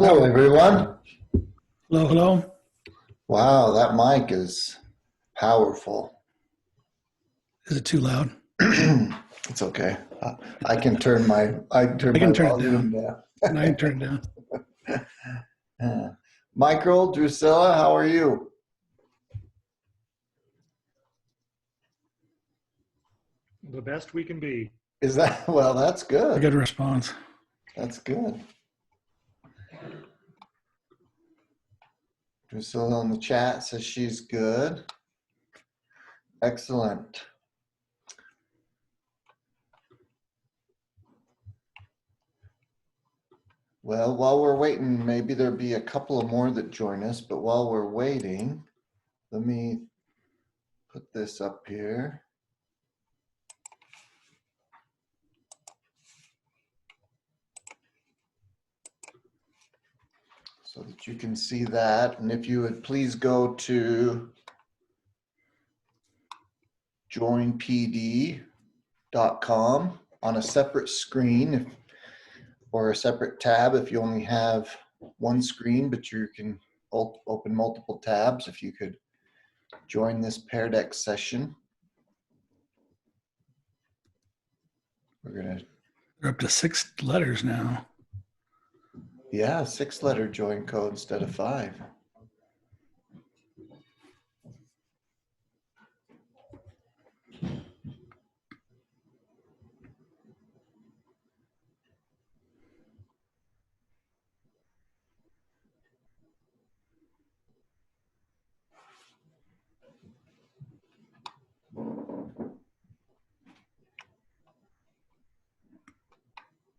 Hello, everyone. Hello, hello. Wow, that mic is powerful. Is it too loud? It's okay. I can turn I my can turn it volume down. down. And I can turn it down. Michael, Drusilla, how are you? The best we can be. Is that well? That's A good. good response. That's good. Drusilla in the chat says she's good. Excellent. Well, while we're waiting, maybe there'll be a couple of more that join us, but while we're waiting, let me put this up here. So that you can see that. And if you would please go to joinpd.com on a separate screen or a separate tab if you only have one screen, but you can open multiple tabs. If you could join this Pear Deck session. They're up to 6 letters now. Yeah, 6-letter join code instead of 5.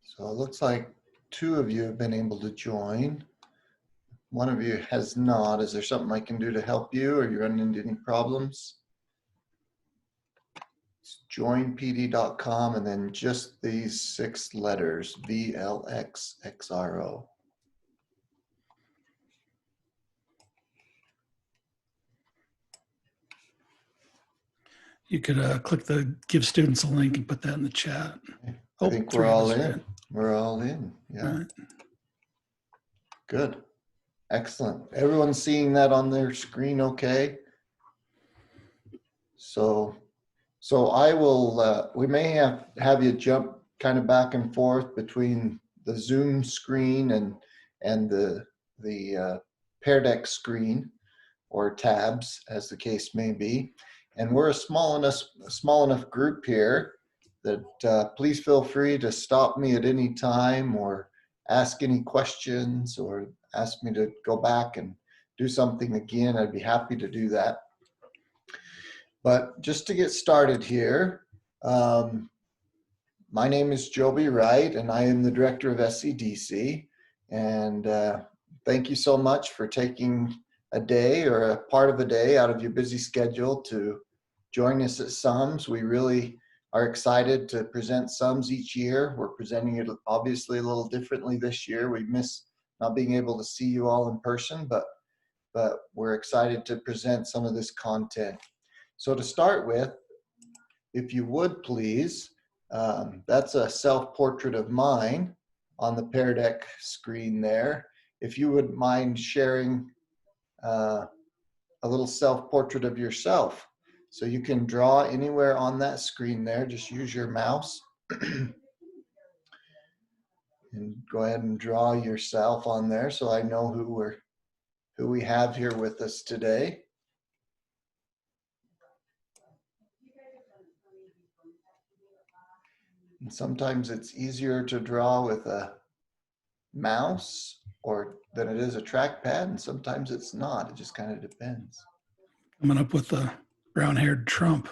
So it looks like 2 of you have been able to join. One of you has not. Is there something I can do to help you? Or you running into any problems? It's joinpd.com and then just these 6 letters, VLXXRO. You could click the give students a link and put that in the chat. I think we're 3 of all us are in. We're all in. Yeah. All right. Good. Excellent. Everyone's seeing that on their screen okay? So I will, we may have you jump kind of back and forth between the Zoom screen and the Pear Deck screen or tabs as the case may be. And we're a small enough group here that please feel free to stop me at any time or ask any questions or ask me to go back and do something again. I'd be happy to do that. But just to get started here, my name is Joby Wright, and I am the director of SCDC. And thank you so much for taking a day or a part of a day out of your busy schedule to join us at SUMS. We really are excited to present SUMS each year. We're presenting it obviously a little differently this year. We miss not being able to see you all in person, but we're excited to present some of this content. So to start with, if you would please, that's a self-portrait of mine on the Pear Deck screen there. If you would mind sharing a little self-portrait of yourself. So you can draw anywhere on that screen there, just use your mouse. And go ahead and draw yourself on there so I know who we have here with us today. And sometimes it's easier to draw with a mouse than it is a trackpad, and sometimes it's not. It just kind of depends. Coming up with the brown-haired Trump.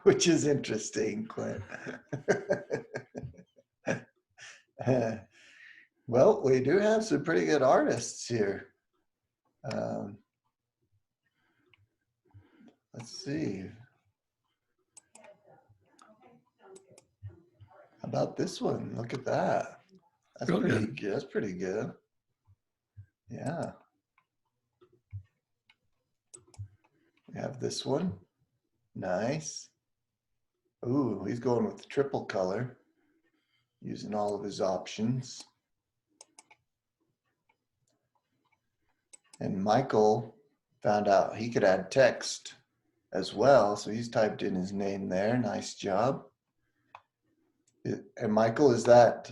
Which is interesting, Clint. Well, we do have some pretty good artists here. Let's see. How about this one? Look at that. That's Real pretty good. good. That's pretty good. Yeah. We have this one. Nice. Ooh, he's going with the triple color. using all of his options. And Michael found out he could add text as well, so he's typed in his name there. Nice job. And Michael, is that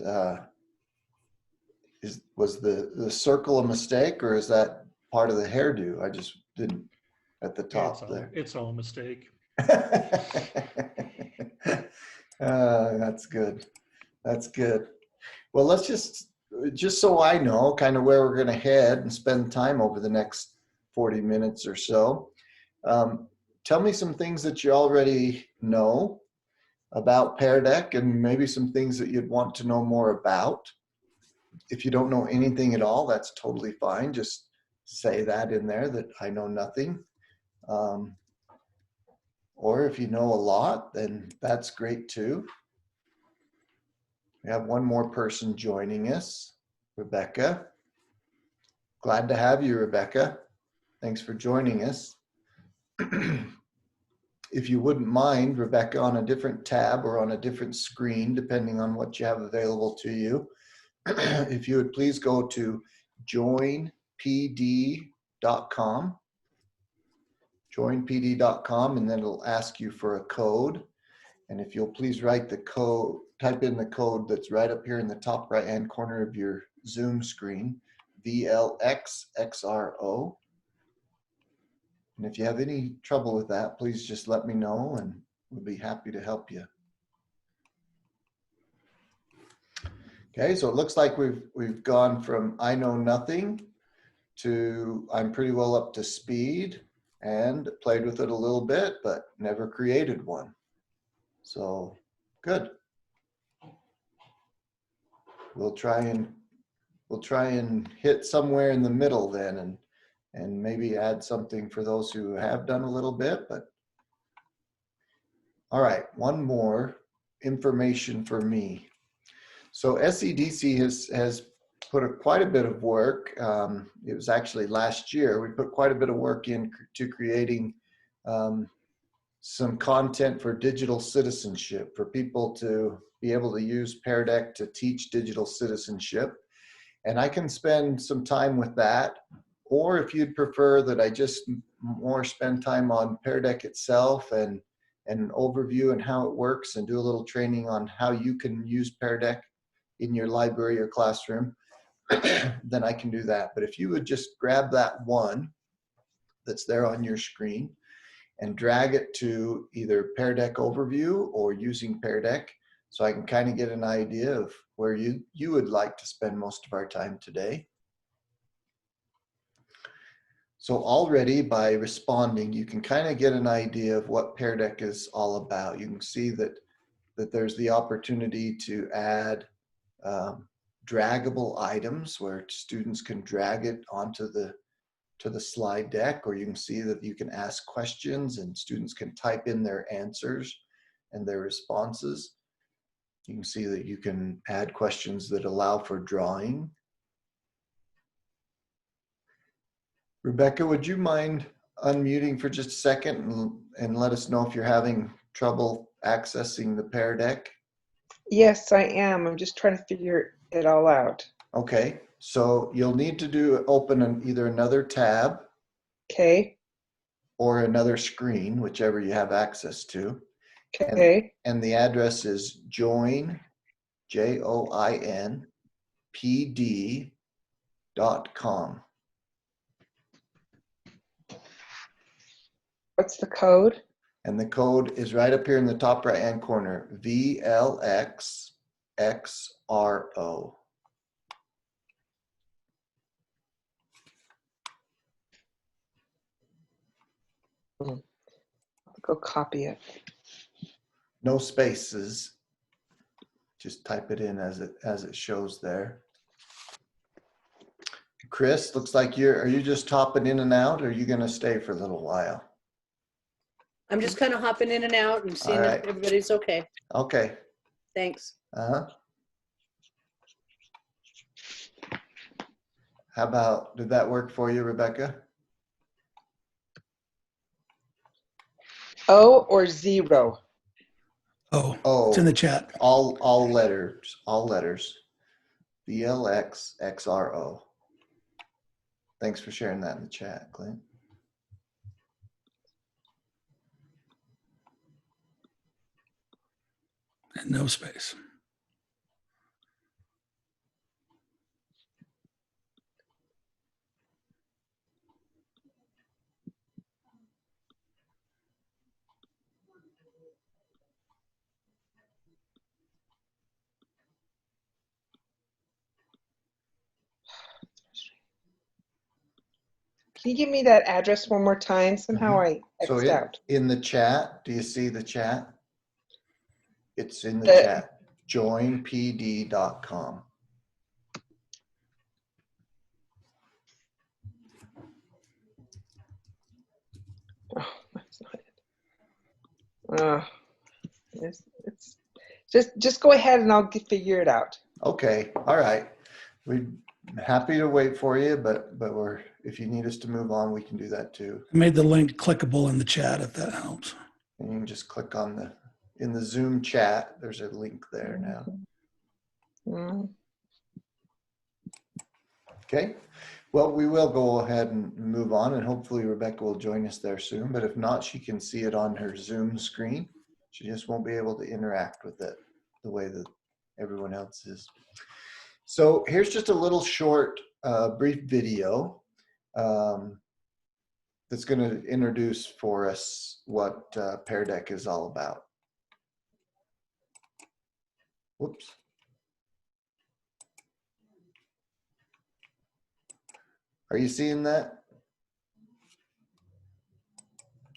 was the circle a mistake, or is that part of the hairdo? I just didn't at the top there. It's all a mistake. That's good. That's good. Well, let's just so I know kind of where we're going to head and spend time over the next 40 minutes or so. Tell me some things that you already know about Pear Deck and maybe some things that you'd want to know more about. If you don't know anything at all, that's totally fine. Just say that in there, that I know nothing. Or if you know a lot, then that's great too. We have one more person joining us, Rebecca. Glad to have you, Rebecca. Thanks for joining us. If you wouldn't mind, Rebecca, on a different tab or on a different screen, depending on what you have available to you, if you would please go to joinpd.com, joinpd.com, and then it'll ask you for a code. And if you'll please write the code, type in the code that's right up here in the top right-hand corner of your Zoom screen, VLXXRO. And if you have any trouble with that, please just let me know and we'll be happy to help you. Okay, so it looks like we've gone from I know nothing to I'm pretty well up to speed and played with it a little bit, but never created one. So good. We'll try and hit somewhere in the middle then and maybe add something for those who have done a little bit, but all right, one more information for me. So SEDC has put quite a bit of work. It was actually last year, we put quite a bit of work into creating some content for digital citizenship, for people to be able to use Pear Deck to teach digital citizenship. And I can spend some time with that. Or if you'd prefer that I just more spend time on Pear Deck itself and an overview and how it works and do a little training on how you can use Pear Deck in your library or classroom, then I can do that. But if you would just grab that one that's there on your screen and drag it to either Pear Deck overview or using Pear Deck, so I can kind of get an idea of where you would like to spend most of our time today. So already by responding, you can kind of get an idea of what Pear Deck is all about. You can see that there's the opportunity to add draggable items where students can drag it onto the slide deck, or you can see that you can ask questions and students can type in their answers and their responses. You can see that you can add questions that allow for drawing. Rebecca, would you mind unmuting for just a second and let us know if you're having trouble accessing the Pear Deck? Yes, I am. I'm just trying to figure it all out. Okay, so you'll need to open either another tab Okay. or another screen, whichever you have access to. Okay. And the address is join, joinpd.com. What's the code? And the code is right up here in the top right-hand corner, VLXXRO. I'll go copy it. No spaces. Just type it in as it shows there. Chris, looks like are you just hopping in and out, or are you going to stay for a little while? I'm just kind of hopping in and out and seeing All right. if everybody's okay. Okay. Thanks. How about, did that work for you, Rebecca? O or 0? Oh, Oh, it's in the chat. all letters. BLXXRO. Thanks for sharing that in the chat, Clint. And no space. Can you give me that address one more time? Somehow I So X'd out. in the chat, do you see the chat? It's in the The- chat. Joinpd.com. Oh, that's not it. It's just go ahead and I'll figure it out. Okay, all right. We're happy to wait for you, but we're, if you need us to move on, we can do that too. I made the link clickable in the chat if that helps. And you can just click on in the Zoom chat, there's a link there now. Mm. Okay, well, we will go ahead and move on, and hopefully Rebecca will join us there soon, but if not, she can see it on her Zoom screen. She just won't be able to interact with it the way that everyone else is. So here's just a little short, brief video that's going to introduce for us what Pear Deck is all about. Whoops. Are you seeing that?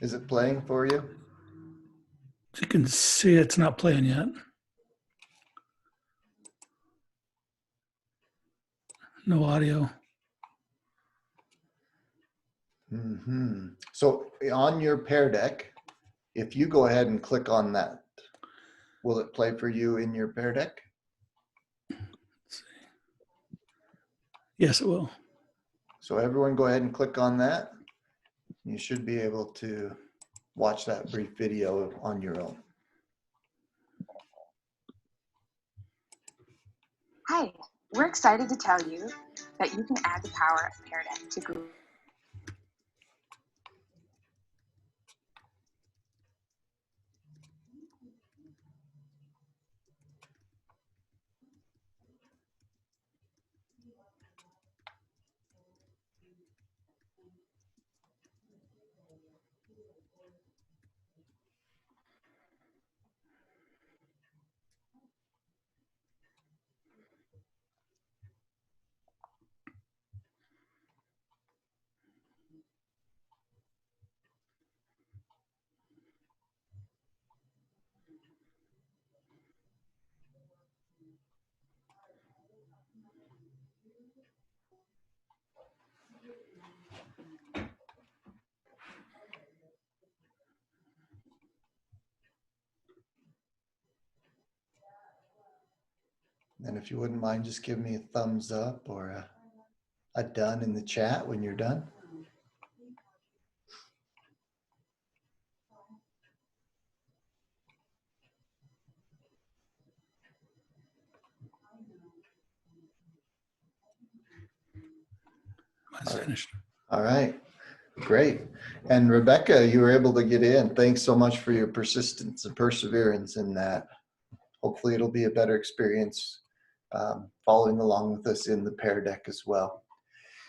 Is it playing for you? As you can see, it's not playing yet. No audio. So on your Pear Deck, if you go ahead and click on that, will it play for you in your Pear Deck? Yes, it will. So everyone go ahead and click on that. You should be able to watch that brief video on your own. Hi, we're excited to tell you that you can add the power of Pear Deck to Google. And if you wouldn't mind, just give me a thumbs up or a done in the chat when you're done. Mine's finished. All right, great. And Rebecca, you were able to get in. Thanks so much for your persistence and perseverance in that. Hopefully it'll be a better experience following along with us in the Pear Deck as well.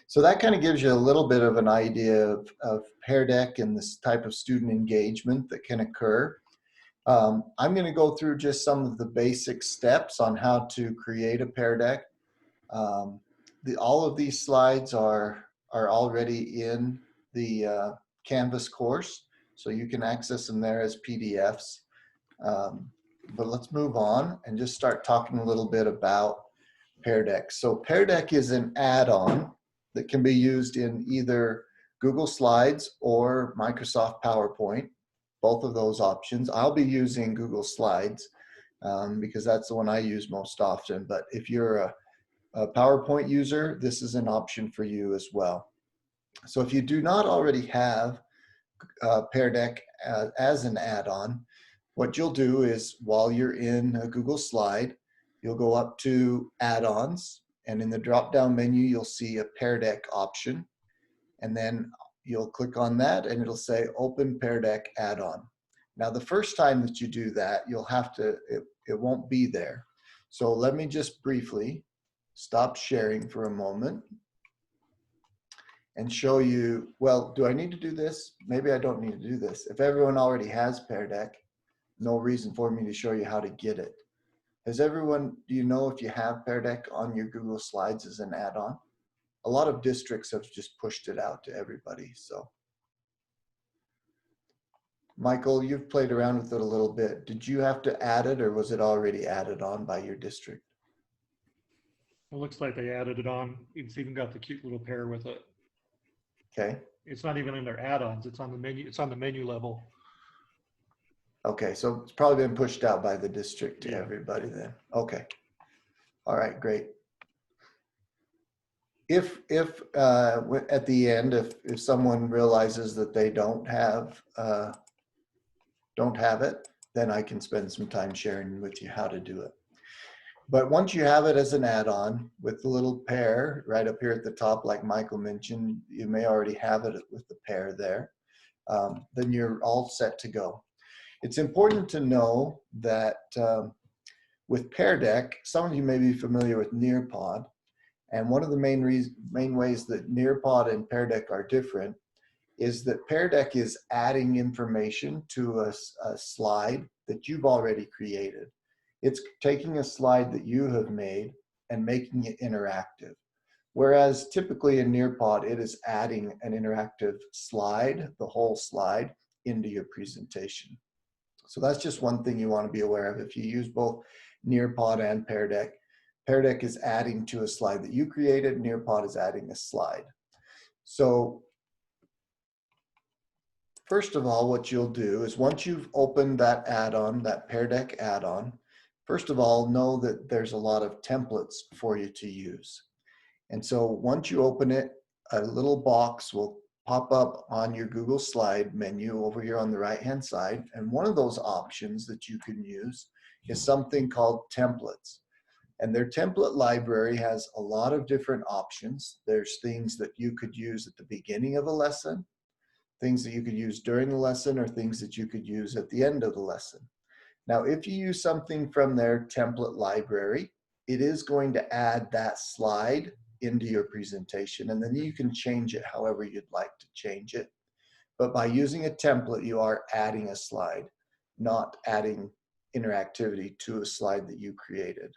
So that kind of gives you a little bit of an idea of Pear Deck and this type of student engagement that can occur. I'm going to go through just some of the basic steps on how to create a Pear Deck. All of these slides are already in the Canvas course, so you can access them there as PDFs. But let's move on and just start talking a little bit about Pear Deck. So Pear Deck is an add-on that can be used in either Google Slides or Microsoft PowerPoint, both of those options. I'll be using Google Slides because that's the one I use most often. But if you're a PowerPoint user, this is an option for you as well. So if you do not already have Pear Deck as an add-on, what you'll do is while you're in a Google slide, you'll go up to add-ons, and in the drop-down menu, you'll see a Pear Deck option. And then you'll click on that and it'll say open Pear Deck add-on. Now, the first time that you do that, you'll have to, it won't be there. So let me just briefly stop sharing for a moment and show you, well, do I need to do this? Maybe I don't need to do this. If everyone already has Pear Deck, no reason for me to show you how to get it. Has everyone, do you know if you have Pear Deck on your Google Slides as an add-on? A lot of districts have just pushed it out to everybody, so. Michael, you've played around with it a little bit. Did you have to add it or was it already added on by your district? It looks like they added it on. It's even got the cute little pair with it. Okay. It's not even in their add-ons. It's on the menu. It's on the menu level. Okay, so it's probably been pushed out by the district to Yeah. everybody then. Okay. All right, great. If at the end, if someone realizes that they don't have it, then I can spend some time sharing with you how to do it. But once you have it as an add-on with the little pair right up here at the top, like Michael mentioned, you may already have it with the pair there, then you're all set to go. It's important to know that with Pear Deck, some of you may be familiar with Nearpod, and one of the main ways that Nearpod and Pear Deck are different is that Pear Deck is adding information to a slide that you've already created. It's taking a slide that you have made and making it interactive. Whereas typically in Nearpod, it is adding an interactive slide, the whole slide, into your presentation. So that's just one thing you want to be aware of. If you use both Nearpod and Pear Deck is adding to a slide that you created, Nearpod is adding a slide. So first of all, what you'll do is once you've opened that add-on, that Pear Deck add-on, first of all, know that there's a lot of templates for you to use. And so once you open it, a little box will pop up on your Google Slide menu over here on the right-hand side. And one of those options that you can use is something called templates. And their template library has a lot of different options. There's things that you could use at the beginning of a lesson, things that you could use during the lesson, or things that you could use at the end of the lesson. Now, if you use something from their template library, it is going to add that slide into your presentation, and then you can change it however you'd like to change it. But by using a template, you are adding a slide, not adding interactivity to a slide that you created.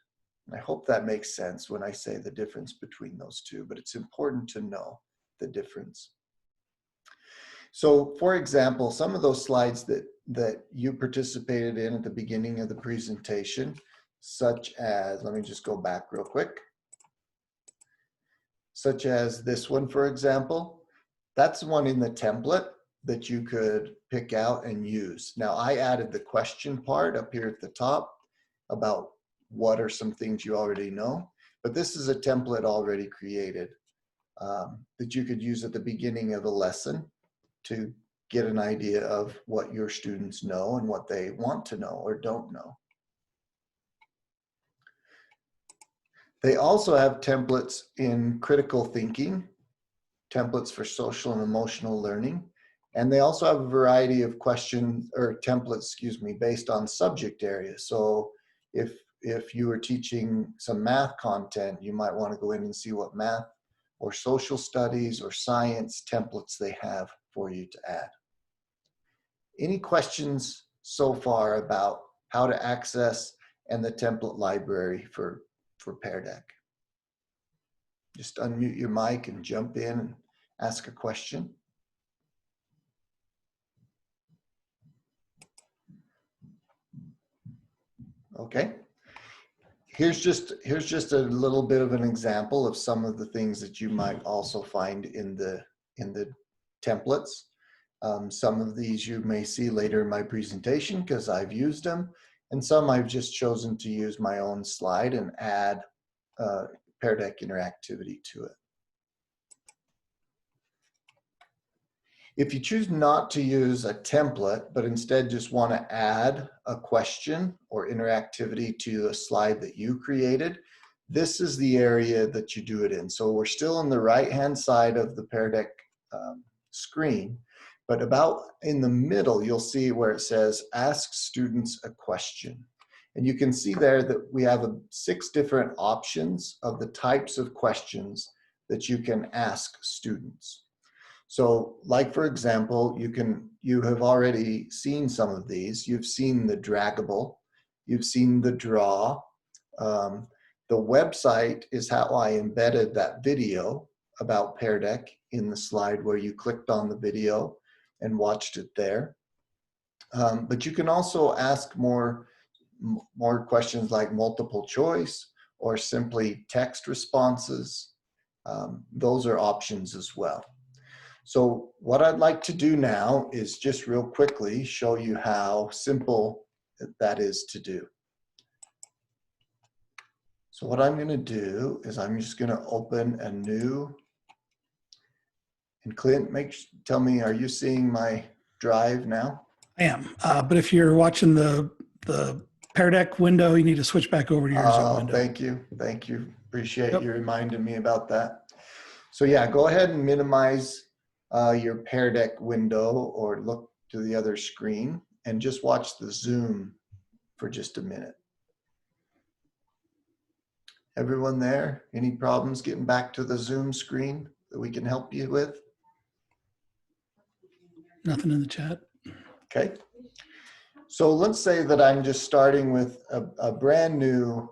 I hope that makes sense when I say the difference between those two, but it's important to know the difference. So for example, some of those slides that you participated in at the beginning of the presentation, such as, let me just go back real quick, such as this one, for example, that's one in the template that you could pick out and use. Now I added the question part up here at the top about what are some things you already know, but this is a template already created that you could use at the beginning of a lesson to get an idea of what your students know and what they want to know or don't know. They also have templates in critical thinking, templates for social and emotional learning, and they also have a variety of questions or templates, excuse me, based on subject area. So if you were teaching some math content, you might want to go in and see what math or social studies or science templates they have for you to add. Any questions so far about how to access and the template library for Pear Deck? Just unmute your mic and jump in and ask a question. Okay. Here's just a little bit of an example of some of the things that you might also find in the templates. Some of these you may see later in my presentation because I've used them, and some I've just chosen to use my own slide and add Pear Deck interactivity to it. If you choose not to use a template, but instead just want to add a question or interactivity to a slide that you created, this is the area that you do it in. So we're still on the right-hand side of the Pear Deck screen, but about in the middle, you'll see where it says, ask students a question. And you can see there that we have 6 different options of the types of questions that you can ask students. So like, for example, you have already seen some of these. You've seen the draggable, you've seen the draw. The website is how I embedded that video about Pear Deck in the slide where you clicked on the video and watched it there. But you can also ask more questions like multiple choice or simply text responses. Those are options as well. So what I'd like to do now is just real quickly show you how simple that is to do. So what I'm going to do is I'm just going to open a new, and Clint, tell me, are you seeing my drive now? I am. But if you're watching the Pear Deck window, you need to switch back over to your Zoom window. Thank you. Thank you. Appreciate Yep. you reminding me about that. So yeah, go ahead and minimize your Pear Deck window or look to the other screen and just watch the Zoom for just a minute. Everyone there, any problems getting back to the Zoom screen that we can help you with? Nothing in the chat. Okay. So let's say that I'm just starting with a brand new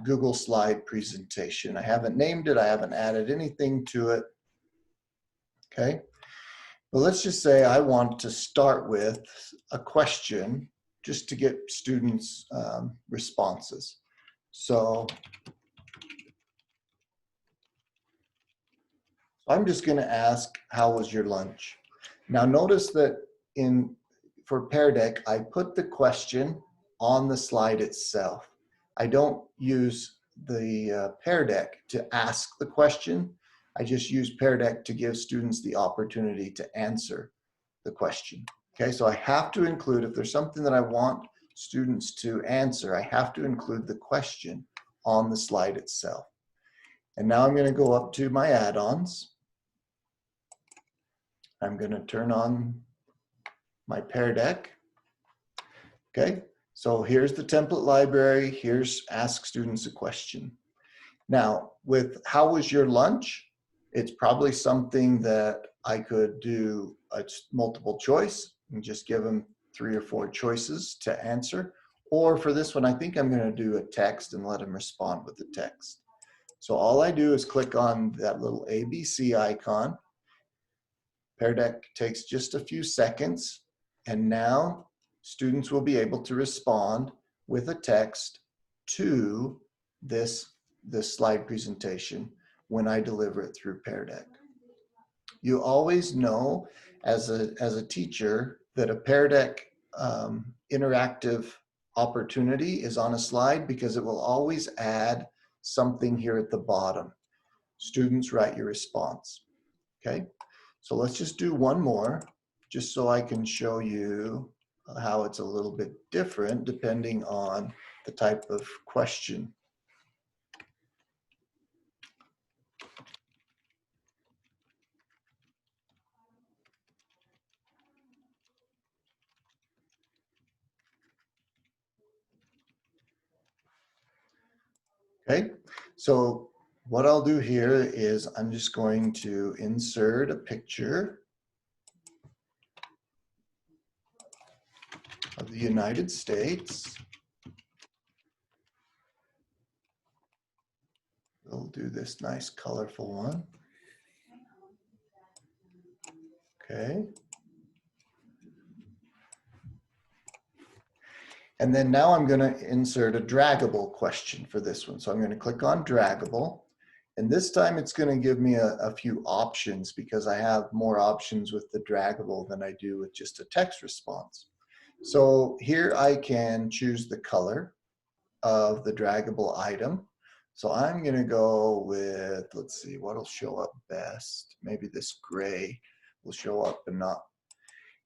Google slide presentation. I haven't named it. I haven't added anything to it. Okay. Well, let's just say I want to start with a question just to get students' responses. So I'm just going to ask, how was your lunch? Now notice that for Pear Deck, I put the question on the slide itself. I don't use the Pear Deck to ask the question. I just use Pear Deck to give students the opportunity to answer the question. Okay, so I have to include, if there's something that I want students to answer, I have to include the question on the slide itself. And now I'm going to go up to my add-ons. I'm going to turn on my Pear Deck. Okay, so here's the template library. Here's ask students a question. Now, with how was your lunch? It's probably something that I could do a multiple choice and just give them 3 or 4 choices to answer. Or for this one, I think I'm going to do a text and let them respond with the text. So all I do is click on that little ABC icon. Pear Deck takes just a few seconds, and now students will be able to respond with a text to this slide presentation when I deliver it through Pear Deck. You always know as a teacher that a Pear Deck interactive opportunity is on a slide because it will always add something here at the bottom. Students, write your response. Okay, so let's just do one more just so I can show you how it's a little bit different depending on the type of question. Okay, so what I'll do here is I'm just going to insert a picture of the United States. We'll do this nice colorful one. Okay. And then now I'm going to insert a draggable question for this one. So I'm going to click on draggable. And this time it's going to give me a few options because I have more options with the draggable than I do with just a text response. So here I can choose the color of the draggable item. So I'm going to go with, let's see, what'll show up best. Maybe this gray. will show up and not.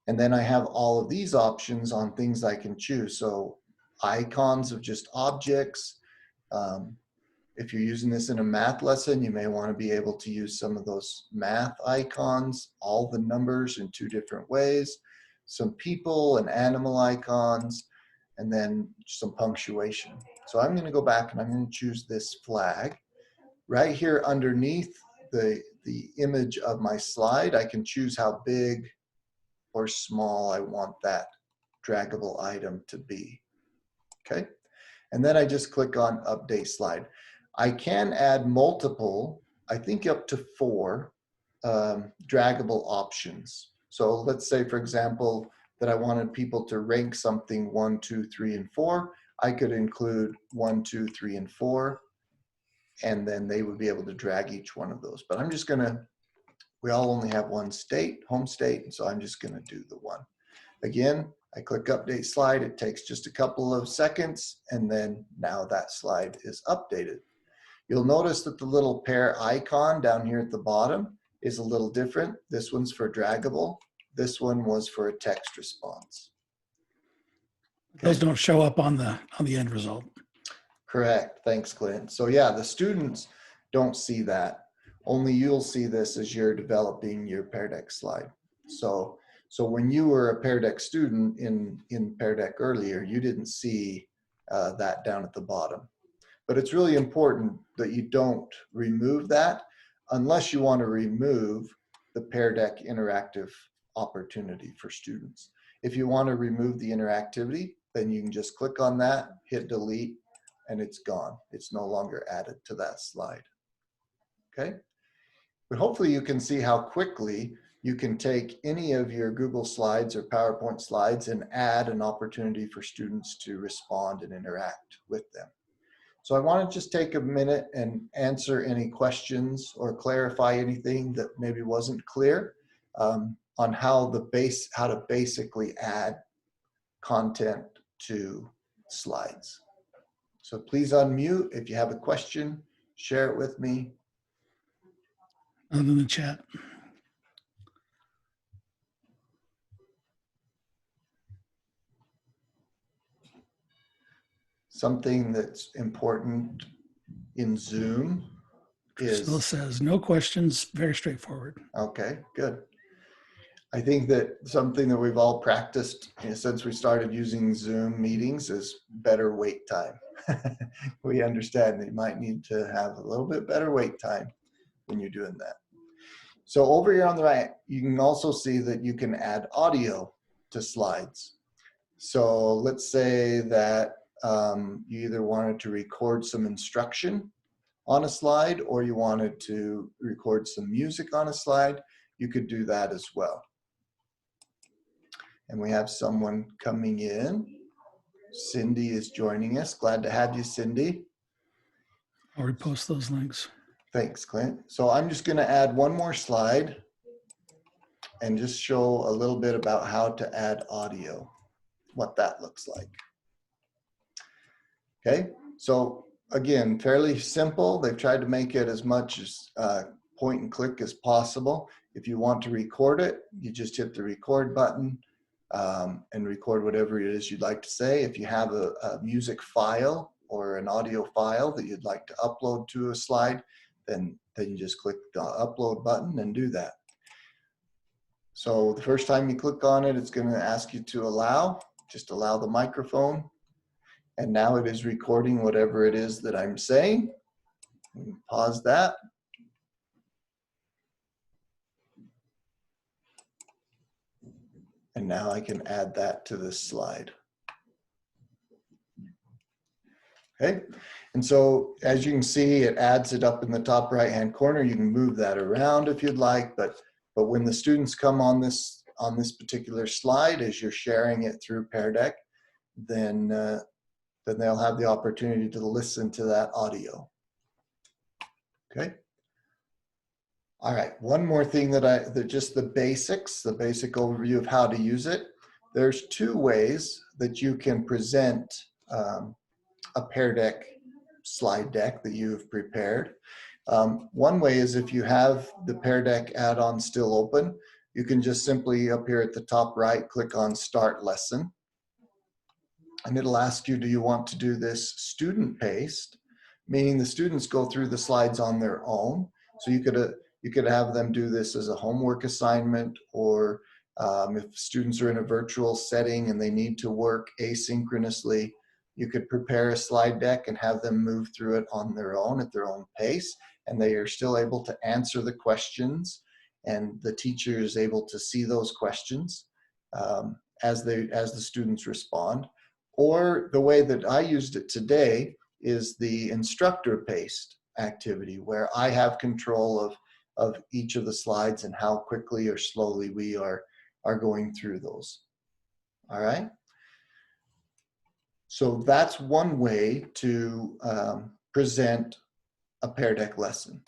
And then I have all of these options on things I can choose. So icons of just objects. If you're using this in a math lesson, you may want to be able to use some of those math icons, all the numbers in 2 different ways, some people and animal icons, and then some punctuation. So I'm going to go back and I'm going to choose this flag. Right here underneath the image of my slide, I can choose how big or small I want that draggable item to be. Okay. And then I just click on update slide. I can add multiple, I think up to 4 draggable options. So let's say, for example, that I wanted people to rank something 1, 2, 3, and 4. I could include 1, 2, 3, and 4, and then they would be able to drag each one of those. But I'm just gonna, we all only have one state, home state, so I'm just gonna do the one. Again, I click update slide, it takes just a couple of seconds, and then now that slide is updated. You'll notice that the little pear icon down here at the bottom is a little different. This one's for draggable. This one was for a text response. Those don't show up on the end result. Correct, thanks Clint. So yeah, the students don't see that. Only you'll see this as you're developing your Pear Deck slide. So when you were a Pear Deck student in Pear Deck earlier, you didn't see that down at the bottom. But it's really important that you don't remove that unless you want to remove the Pear Deck interactive opportunity for students. If you want to remove the interactivity, then you can just click on that, hit delete, and it's gone. It's no longer added to that slide. Okay? But hopefully you can see how quickly you can take any of your Google Slides or PowerPoint slides and add an opportunity for students to respond and interact with them. So I want to just take a minute and answer any questions or clarify anything that maybe wasn't clear on how to basically add content to slides. So please unmute if you have a question, share it with me. Other than the chat. Something that's important in Zoom Priscilla is, says, no questions, very straightforward. okay, good. I think that something that we've all practiced since we started using Zoom meetings is better wait time. We understand that you might need to have a little bit better wait time when you're doing that. So over here on the right, you can also see that you can add audio to slides. So let's say that you either wanted to record some instruction on a slide or you wanted to record some music on a slide, you could do that as well. And we have someone coming in. Cindy is joining us. Glad to have you, Cindy. I'll repost those links. Thanks, Clint. So I'm just going to add one more slide and just show a little bit about how to add audio, what that looks like. Okay, so again, fairly simple. They've tried to make it as much as point and click as possible. If you want to record it, you just hit the record button and record whatever it is you'd like to say. If you have a music file or an audio file that you'd like to upload to a slide, then you just click the upload button and do that. So the first time you click on it, it's going to ask you to allow, just allow the microphone. And now it is recording whatever it is that I'm saying. Pause that. And now I can add that to this slide. Okay, and so as you can see, it adds it up in the top right-hand corner. You can move that around if you'd like, but when the students come on this particular slide, as you're sharing it through Pear Deck, then they'll have the opportunity to listen to that audio. Okay. All right, one more thing just the basic overview of how to use it. There's 2 ways that you can present a Pear Deck slide deck that you've prepared. One way is if you have the Pear Deck add-on still open, you can just simply up here at the top right, click on Start Lesson. And it'll ask you, do you want to do this student-paced, meaning the students go through the slides on their own. So you could have them do this as a homework assignment, or if students are in a virtual setting and they need to work asynchronously, you could prepare a slide deck and have them move through it on their own at their own pace, and they are still able to answer the questions, and the teacher is able to see those questions as the students respond. Or the way that I used it today is the instructor-paced activity, where I have control of each of the slides and how quickly or slowly we are going through those. All right. So that's one way to present a Pear Deck lesson.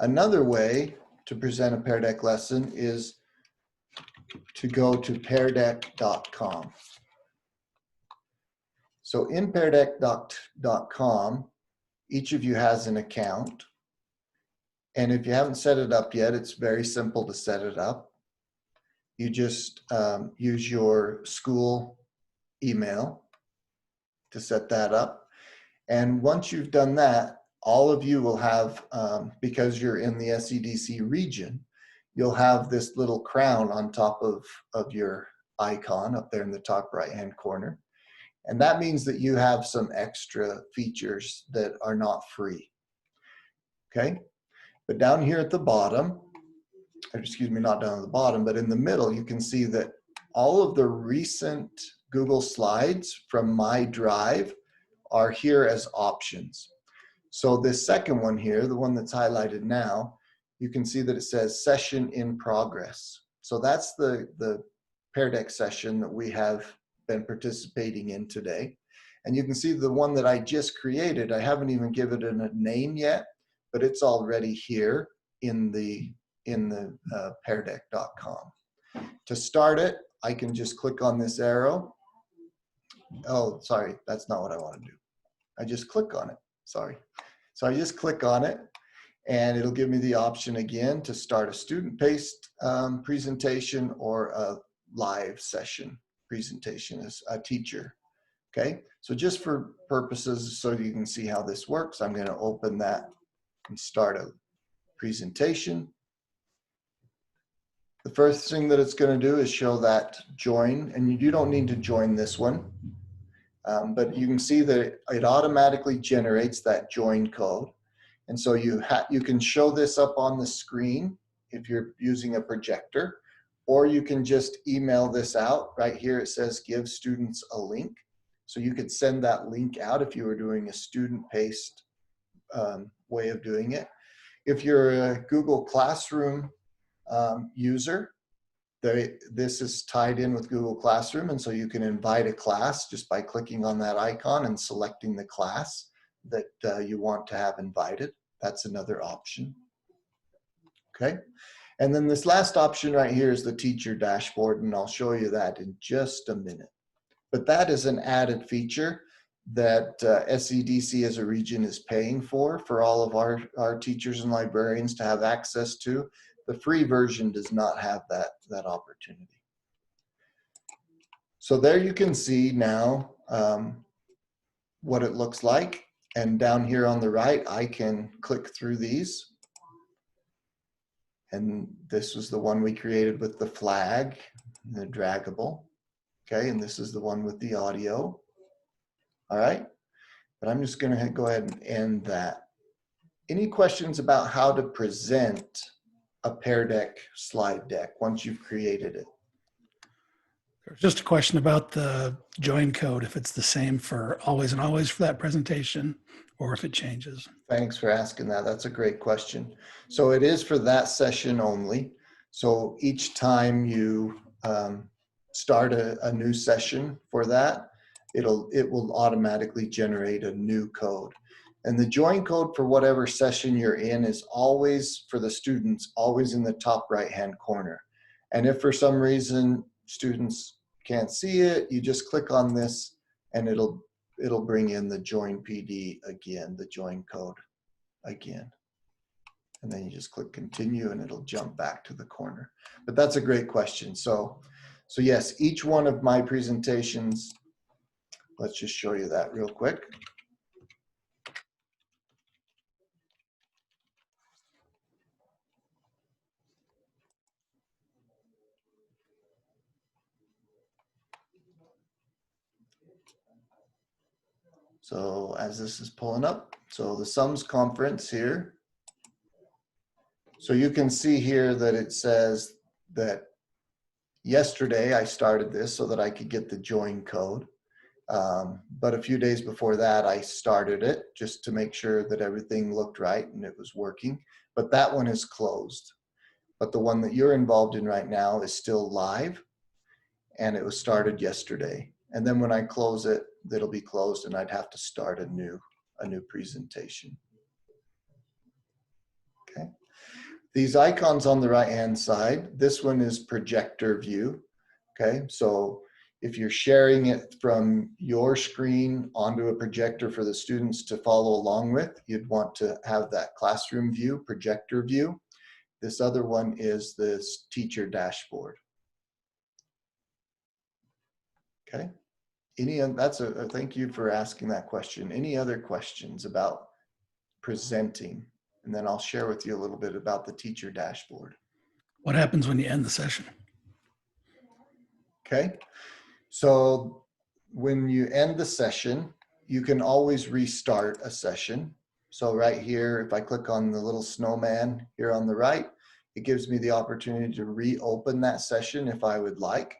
Another way to present a Pear Deck lesson is to go to peardeck.com. So in peardeck.com, each of you has an account. And if you haven't set it up yet, it's very simple to set it up. You just use your school email to set that up. And once you've done that, all of you will have, because you're in the SCDC region, you'll have this little crown on top of your icon up there in the top right-hand corner. And that means that you have some extra features that are not free. Okay? But down here at the bottom, or excuse me, not down at the bottom, but in the middle, you can see that all of the recent Google Slides from my drive are here as options. So this second one here, the one that's highlighted now, you can see that it says session in progress. So that's the Pear Deck session that we have been participating in today. And you can see the one that I just created, I haven't even given it a name yet, but it's already here in the peardeck.com. To start it, I can just click on this arrow. Oh, sorry, that's not what I want to do. I just click on it, sorry. So I just click on it, and it'll give me the option again to start a student-paced presentation or a live session presentation as a teacher. Okay, so just for purposes so you can see how this works, I'm going to open that and start a presentation. The first thing that it's going to do is show that join, and you don't need to join this one, but you can see that it automatically generates that join code. And so you can show this up on the screen if you're using a projector, or you can just email this out. Right here it says give students a link. So you could send that link out if you were doing a student-paced way of doing it. If you're a Google Classroom user, this is tied in with Google Classroom, and so you can invite a class just by clicking on that icon and selecting the class that you want to have invited. That's another option. Okay, and then this last option right here is the teacher dashboard, and I'll show you that in just a minute. But that is an added feature that SCDC as a region is paying for all of our teachers and librarians to have access to. The free version does not have that opportunity. So there you can see now what it looks like. And down here on the right, I can click through these. And this was the one we created with the flag, the draggable. Okay, and this is the one with the audio. All right, but I'm just gonna go ahead and end that. Any questions about how to present a Pear Deck slide deck once you've created it? There's just a question about the join code, if it's the same for always and always for that presentation, or if it changes. Thanks for asking that. That's a great question. So it is for that session only. So each time you start a new session for that, it will automatically generate a new code. And the join code for whatever session you're in is always, for the students, always in the top right-hand corner. And if for some reason students can't see it, you just click on this and it'll bring in the join PD again, the join code again. And then you just click continue and it'll jump back to the corner. But that's a great question. So yes, each one of my presentations, let's just show you that real quick. So as this is pulling up, so the SUMS conference here. So you can see here that it says that yesterday I started this so that I could get the join code. But a few days before that, I started it just to make sure that everything looked right and it was working. But that one is closed. But the one that you're involved in right now is still live, and it was started yesterday. And then when I close it, it'll be closed and I'd have to start a new presentation. Okay. These icons on the right-hand side, this one is projector view. Okay, so if you're sharing it from your screen onto a projector for the students to follow along with, you'd want to have that classroom view, projector view. This other one is this teacher dashboard. Okay, thank you for asking that question. Any other questions about presenting? And then I'll share with you a little bit about the teacher dashboard. What happens when you end the session? Okay, so when you end the session, you can always restart a session. So right here, if I click on the little snowman here on the right, it gives me the opportunity to reopen that session if I would like.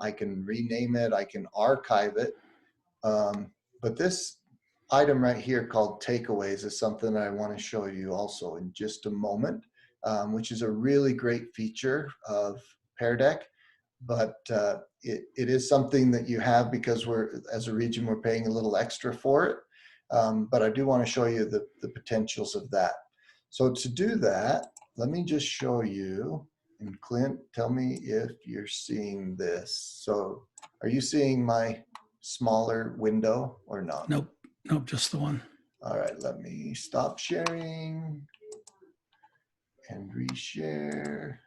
I can rename it, I can archive it. But this item right here called takeaways is something that I want to show you also in just a moment, which is a really great feature of Pear Deck. But it is something that you have because as a region, we're paying a little extra for it. But I do want to show you the potentials of that. So to do that, let me just show you. And Clint, tell me if you're seeing this. So are you seeing my smaller window or not? Nope, just the one. All right, let me stop sharing and reshare.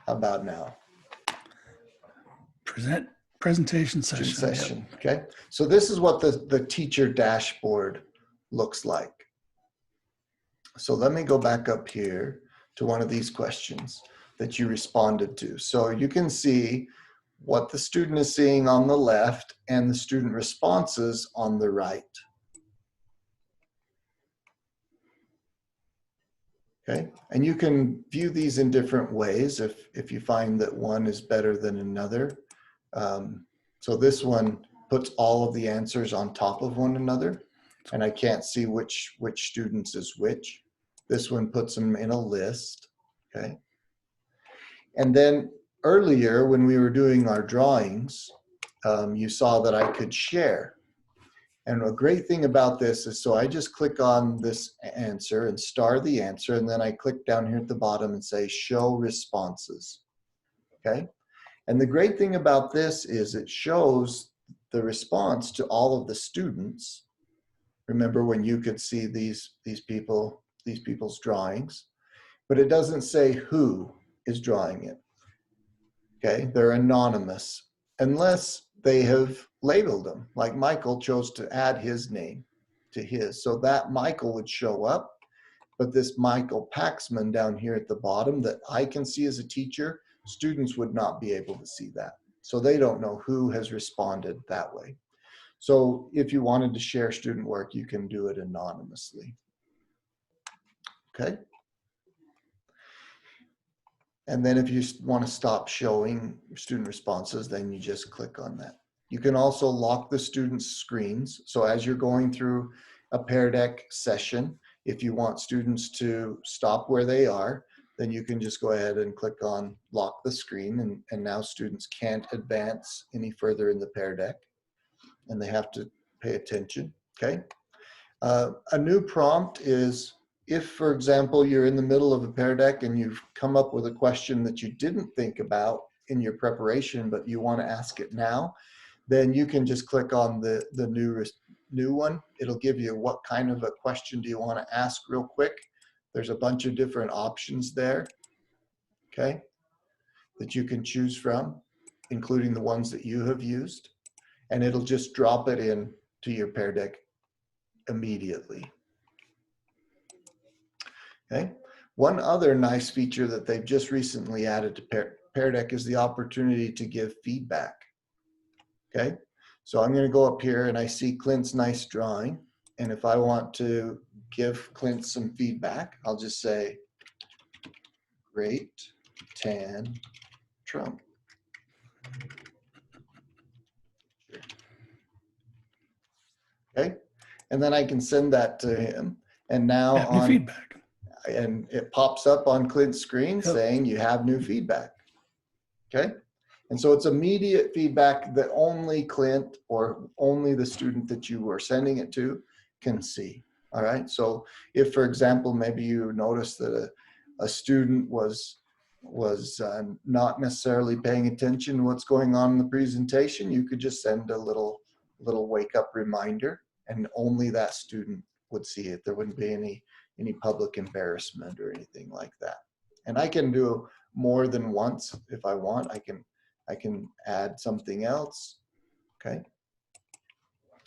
How about now? Presentation session. Yep. Okay. So this is what the teacher dashboard looks like. So let me go back up here to one of these questions that you responded to. So you can see what the student is seeing on the left and the student responses on the right. Okay, and you can view these in different ways if you find that one is better than another. So this one puts all of the answers on top of one another, and I can't see which students is which. This one puts them in a list, okay? And then earlier when we were doing our drawings, you saw that I could share. And a great thing about this is, so I just click on this answer and star the answer, and then I click down here at the bottom and say show responses, okay? And the great thing about this is it shows the response to all of the students. Remember when you could see these people's drawings, but it doesn't say who is drawing it, okay? They're anonymous unless they have labeled them, like Michael chose to add his name to his. So that Michael would show up, but this Michael Paxman down here at the bottom that I can see as a teacher, students would not be able to see that. So they don't know who has responded that way. So if you wanted to share student work, you can do it anonymously. Okay. And then if you want to stop showing student responses, then you just click on that. You can also lock the students' screens. So as you're going through a Pear Deck session, if you want students to stop where they are, then you can just go ahead and click on lock the screen, and now students can't advance any further in the Pear Deck, and they have to pay attention, okay? A new prompt is if, for example, you're in the middle of a Pear Deck and you've come up with a question that you didn't think about in your preparation, but you want to ask it now, then you can just click on the new one, it'll give you what kind of a question do you want to ask real quick. There's a bunch of different options there, okay, that you can choose from, including the ones that you have used. And it'll just drop it in to your Pear Deck immediately. Okay. One other nice feature that they've just recently added to Pear Deck is the opportunity to give feedback. Okay. So I'm going to go up here and I see Clint's nice drawing. And if I want to give Clint some feedback, I'll just say, great tan Trump. Okay. And then I can send that to him. And now Have new feedback. and it pops up on Clint's screen Yep. saying you have new feedback. Okay. And so it's immediate feedback that only Clint or only the student that you were sending it to can see. All right. So if, for example, maybe you noticed that a student was not necessarily paying attention to what's going on in the presentation, you could just send a little wake up reminder, and only that student would see it. There wouldn't be any public embarrassment or anything like that. And I can do more than once if I want. I can add something else. Okay.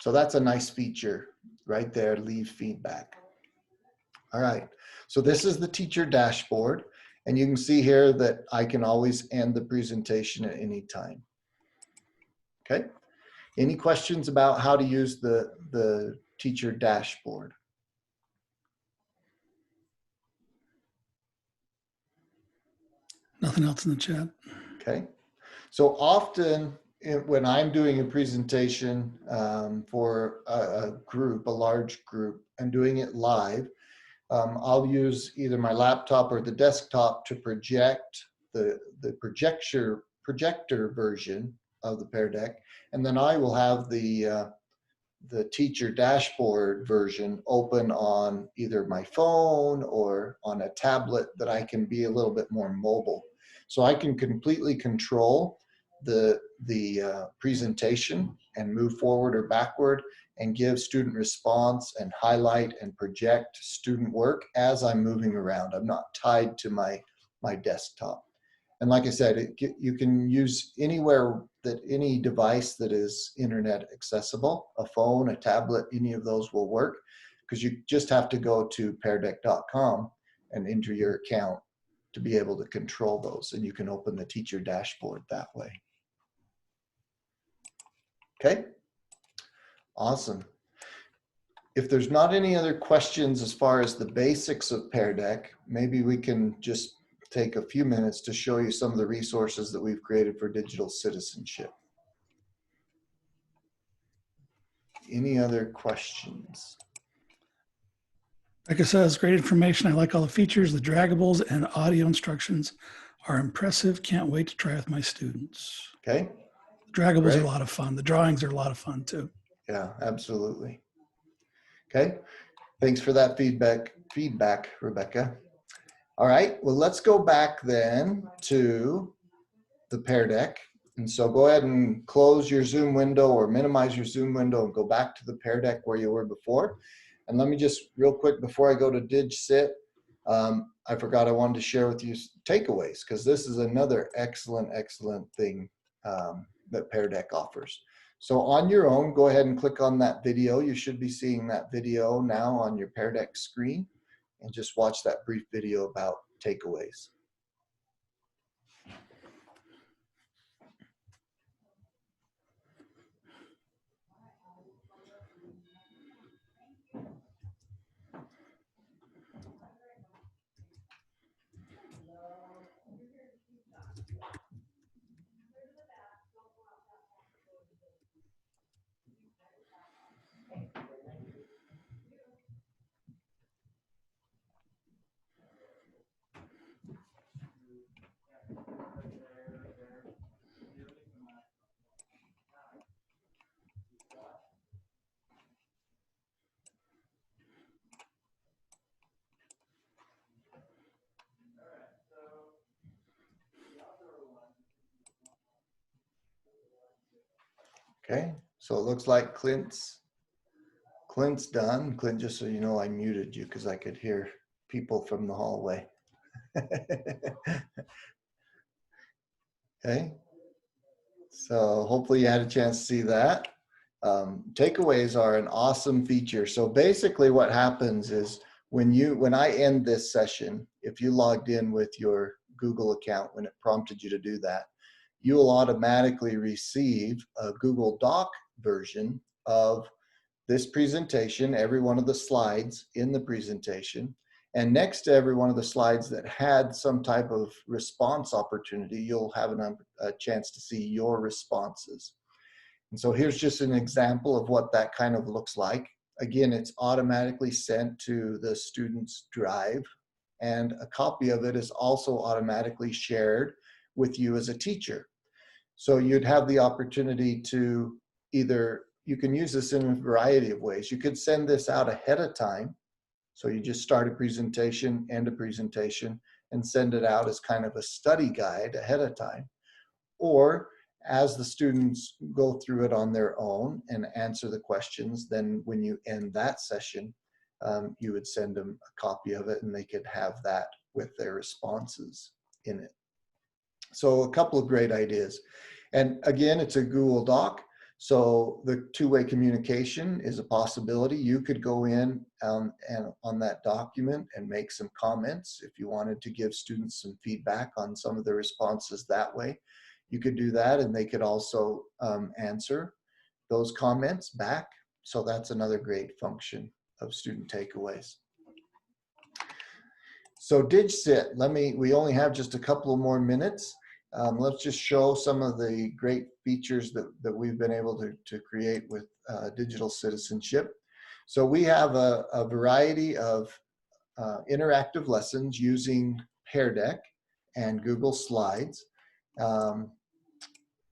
So that's a nice feature right there, leave feedback. All right. So this is the teacher dashboard, and you can see here that I can always end the presentation at any time. Okay. Any questions about how to use the teacher dashboard? Nothing else in the chat. Okay. So often when I'm doing a presentation for a group, a large group, and doing it live, I'll use either my laptop or the desktop to project the projector version of the Pear Deck, and then I will have the teacher dashboard version open on either my phone or on a tablet that I can be a little bit more mobile. So I can completely control the presentation and move forward or backward and give student response and highlight and project student work as I'm moving around. I'm not tied to my desktop. And like I said, you can use anywhere that any device that is internet accessible, a phone, a tablet, any of those will work, because you just have to go to peardeck.com and enter your account to be able to control those. And you can open the teacher dashboard that way. Okay, awesome. If there's not any other questions as far as the basics of Pear Deck, maybe we can just take a few minutes to show you some of the resources that we've created for digital citizenship. Any other questions? Becca says, great information. I like all the features. The draggables and audio instructions are impressive. Can't wait to try with my students. Okay. The draggables Great. are a lot of fun. The drawings are a lot of fun too. Yeah, absolutely. Okay. Thanks for that feedback, Rebecca. All right. Well, let's go back then to the Pear Deck. And so go ahead and close your Zoom window or minimize your Zoom window and go back to the Pear Deck where you were before. And let me just real quick, before I go to DigCit, I forgot I wanted to share with you takeaways, because this is another excellent thing that Pear Deck offers. So on your own, go ahead and click on that video. You should be seeing that video now on your Pear Deck screen, and just watch that brief video about takeaways. Okay, so it looks like Clint's Clint's done. Clint, just so you know, I muted you because I could hear people from the hallway. Okay. So hopefully you had a chance to see that. Takeaways are an awesome feature. So basically what happens is when I end this session, if you logged in with your Google account when it prompted you to do that, you will automatically receive a Google Doc version of this presentation, every one of the slides in the presentation. And next to every one of the slides that had some type of response opportunity, you'll have a chance to see your responses. And so here's just an example of what that kind of looks like. Again, it's automatically sent to the student's drive, and a copy of it is also automatically shared with you as a teacher. So you'd have the opportunity to you can use this in a variety of ways. You could send this out ahead of time. So you just start a presentation, end a presentation, and send it out as kind of a study guide ahead of time. Or as the students go through it on their own and answer the questions, then when you end that session, you would send them a copy of it and they could have that with their responses in it. So a couple of great ideas. And again, it's a Google Doc. So the two-way communication is a possibility. You could go in and on that document and make some comments if you wanted to give students some feedback on some of the responses that way. You could do that, and they could also answer those comments back. So that's another great function of student takeaways. So DigSit, we only have just a couple of more minutes. Let's just show some of the great features that we've been able to create with digital citizenship. So we have a variety of interactive lessons using Pear Deck and Google Slides.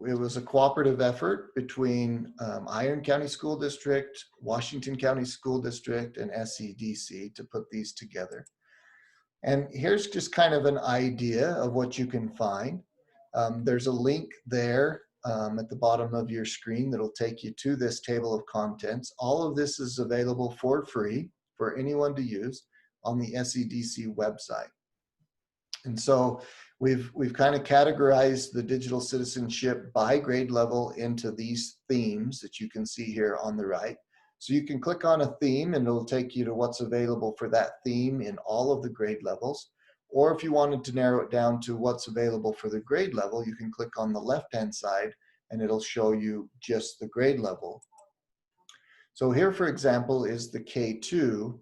It was a cooperative effort between Iron County School District, Washington County School District, and SCDC to put these together. And here's just kind of an idea of what you can find. There's a link there at the bottom of your screen that'll take you to this table of contents. All of this is available for free for anyone to use on the SCDC website. And so we've kind of categorized the digital citizenship by grade level into these themes that you can see here on the right. So you can click on a theme and it'll take you to what's available for that theme in all of the grade levels. Or if you wanted to narrow it down to what's available for the grade level, you can click on the left-hand side and it'll show you just the grade level. So here, for example, is the K2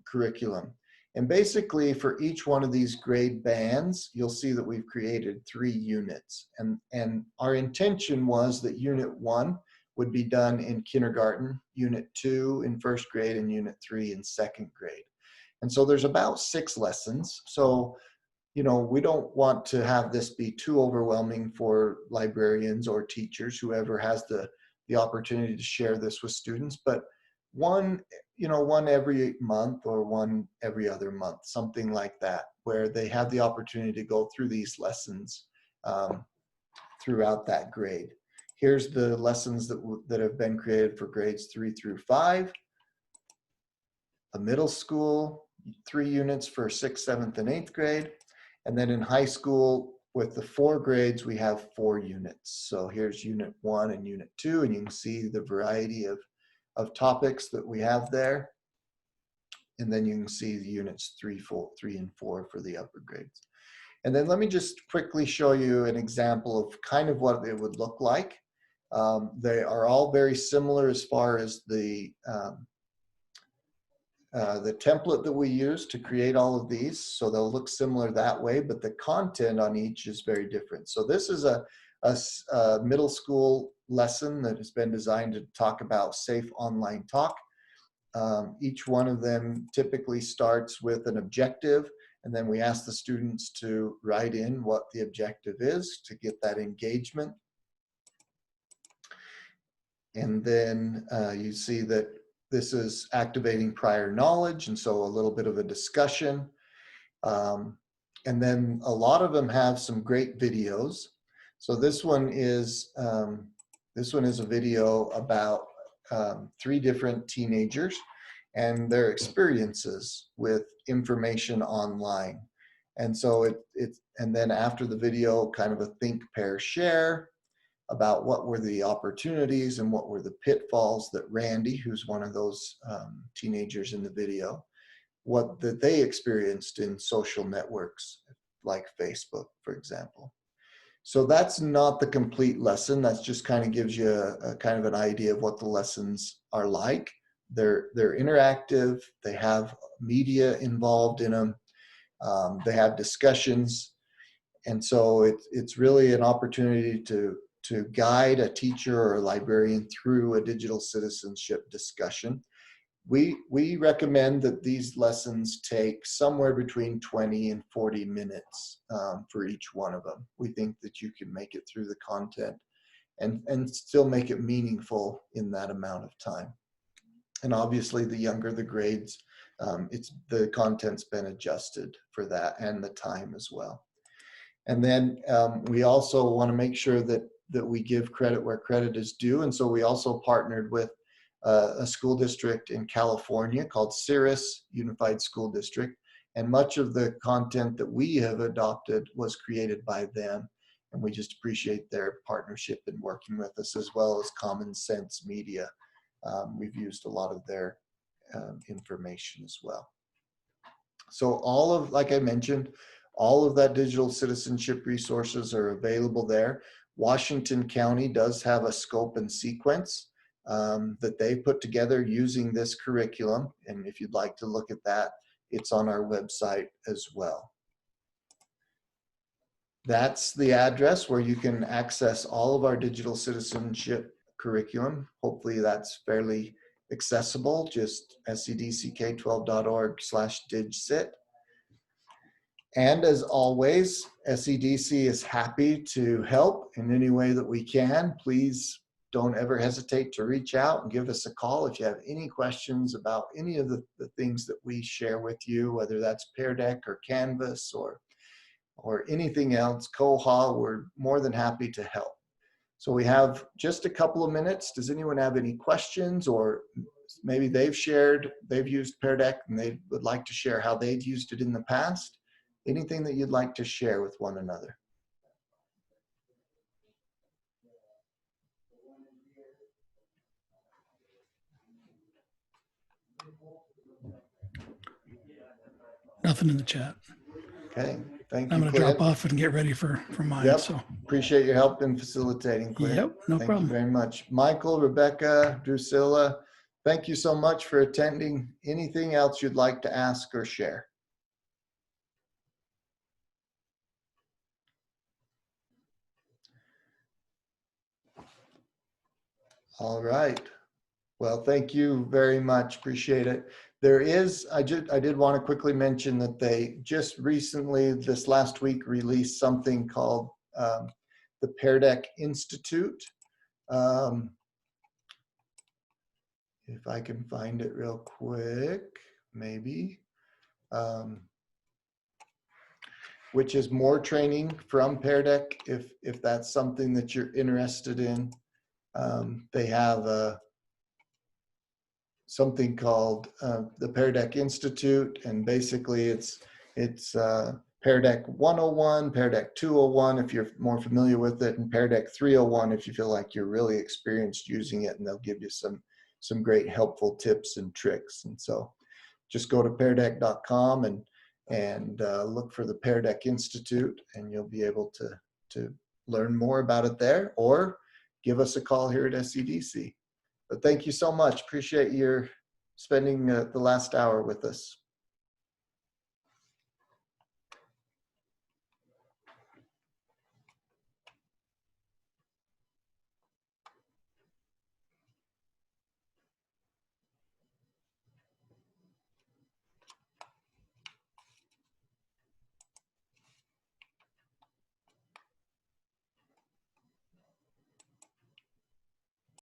curriculum. And basically for each one of these grade bands, you'll see that we've created 3 units. And our intention was that unit 1 would be done in kindergarten, unit 2 in 1st grade, and unit 3 in 2nd grade. And so there's about 6 lessons. So, you know, we don't want to have this be too overwhelming for librarians or teachers, whoever has the opportunity to share this with students, but one every month or one every other month, something like that, where they have the opportunity to go through these lessons throughout that grade. Here's the lessons that have been created for grades 3 through 5. A middle school, 3 units for 6th, 7th, and 8th grade. And then in high school, with the 4 grades, we have 4 units. So here's unit 1 and unit 2, and you can see the variety of topics that we have there. And then you can see the units 3, and 4 for the upper grades. And then let me just quickly show you an example of kind of what it would look like. They are all very similar as far as the template that we use to create all of these. So they'll look similar that way, but the content on each is very different. So this is a middle school lesson that has been designed to talk about safe online talk. Each one of them typically starts with an objective, and then we ask the students to write in what the objective is to get that engagement. And then you see that this is activating prior knowledge, and so a little bit of a discussion. And then a lot of them have some great videos. So this one is a video about three different teenagers and their experiences with information online. And so and then after the video, kind of a think, pair, share about what were the opportunities and what were the pitfalls that Randy, who's one of those teenagers in the video, what that they experienced in social networks like Facebook, for example. So that's not the complete lesson. That's just kind of gives you a kind of an idea of what the lessons are like. They're interactive. They have media involved in them. They have discussions. And so it's really an opportunity to guide a teacher or a librarian through a digital citizenship discussion. We recommend that these lessons take somewhere between 20 and 40 minutes for each one of them. We think that you can make it through the content and still make it meaningful in that amount of time. And obviously the younger the grades, the content's been adjusted for that and the time as well. And then we also want to make sure that we give credit where credit is due. And so we also partnered with a school district in California called Cirrus Unified School District. And much of the content that we have adopted was created by them. And we just appreciate their partnership in working with us, as well as Common Sense Media. We've used a lot of their information as well. So like I mentioned, all of that digital citizenship resources are available there. Washington County does have a scope and sequence that they put together using this curriculum. And if you'd like to look at that, it's on our website as well. That's the address where you can access all of our digital citizenship curriculum. Hopefully that's fairly accessible, just scdck12.org/digcit. And as always, SEDC is happy to help in any way that we can. Please don't ever hesitate to reach out and give us a call if you have any questions about any of the things that we share with you, whether that's Pear Deck or Canvas or anything else, Koha. We're more than happy to help. So we have just a couple of minutes. Does anyone have any questions, or maybe they've used Pear Deck and they would like to share how they've used it in the past? Anything that you'd like to share with one another? Nothing in the chat. Okay, thank you, I'm going to Clint. drop off and get ready for mine. Yep. So Appreciate your help in facilitating, Clint. Yep, no Thank problem. you very much. Michael, Rebecca, Drusilla, thank you so much for attending. Anything else you'd like to ask or share? All right. Well, thank you very much. Appreciate it. There is, I did want to quickly mention that they just recently, this last week, released something called the Pear Deck Institute. If I can find it real quick, maybe. Which is more training from Pear Deck, if that's something that you're interested in. They have something called the Pear Deck Institute, and basically it's Pear Deck 101, Pear Deck 201 if you're more familiar with it, and Pear Deck 301 if you feel like you're really experienced using it, and they'll give you some great helpful tips and tricks. And so just go to peardeck.com and look for the Pear Deck Institute, and you'll be able to learn more about it there, or give us a call here at SEDC. But thank you so much. Appreciate your spending the last hour with us.